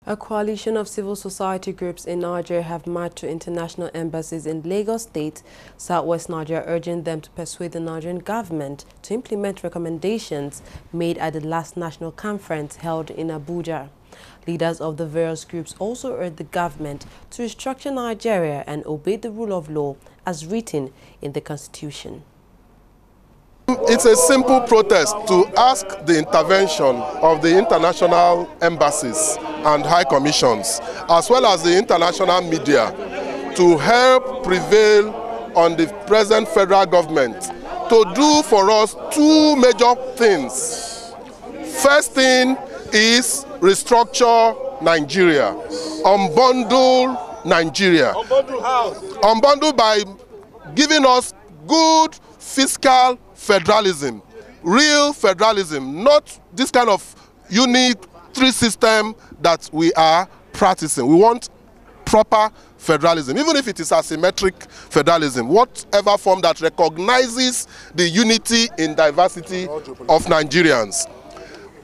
A coalition of civil society groups in Nigeria have marched to international embassies in Lagos State, Southwest Nigeria, urging them to persuade the Nigerian government to implement recommendations made at the last national conference held in Abuja. Leaders of the various groups also urged the government to restructure Nigeria and obey the rule of law as written in the Constitution. It's a simple protest to ask the intervention of the international embassies and high commissions, as well as the international media, to help prevail on the present federal government to do for us two major things. First thing is restructure Nigeria, unbundle Nigeria. Unbundle by giving us good fiscal federalism, real federalism, not this kind of unitary system that we are practicing. We want proper federalism, even if it is asymmetric federalism, whatever form that recognizes the unity in diversity of Nigerians.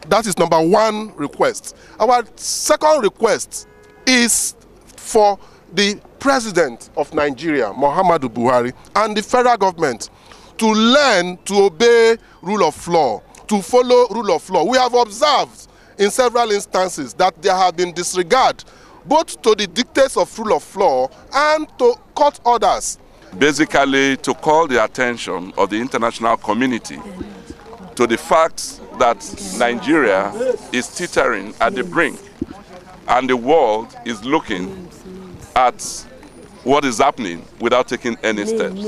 That is number one request. Our second request is for the President of Nigeria, Muhammadu Buhari, and the federal government to learn to obey rule of law, to follow rule of law. We have observed in several instances that there have been disregard both to the dictates of rule of law and to court orders. Basically, to call the attention of the international community to the fact that Nigeria is teetering at the brink and the world is looking at what is happening without taking any steps.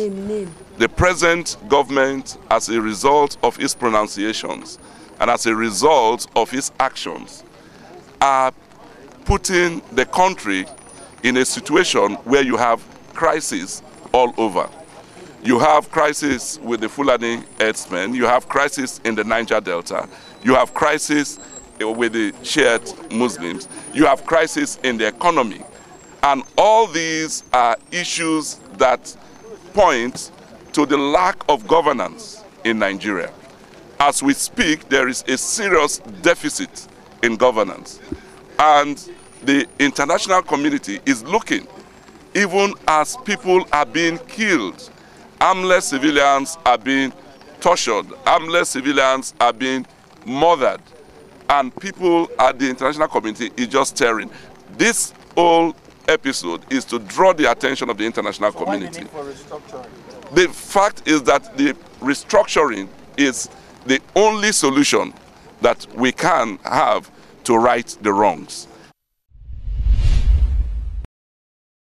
The present government, as a result of its pronunciations and as a result of its actions, are putting the country in a situation where you have crisis all over. You have crisis with the Fulani herdsmen, you have crisis in the Niger Delta, you have crisis with the Shiite Muslims, you have crisis in the economy. And all these are issues that point to the lack of governance in Nigeria. As we speak, there is a serious deficit in governance. And the international community is looking, even as people are being killed, armless civilians are being tortured, armless civilians are being murdered, and people at the international community is just staring. This whole episode is to draw the attention of the international community. The fact is that the restructuring is the only solution that we can have to right the wrongs.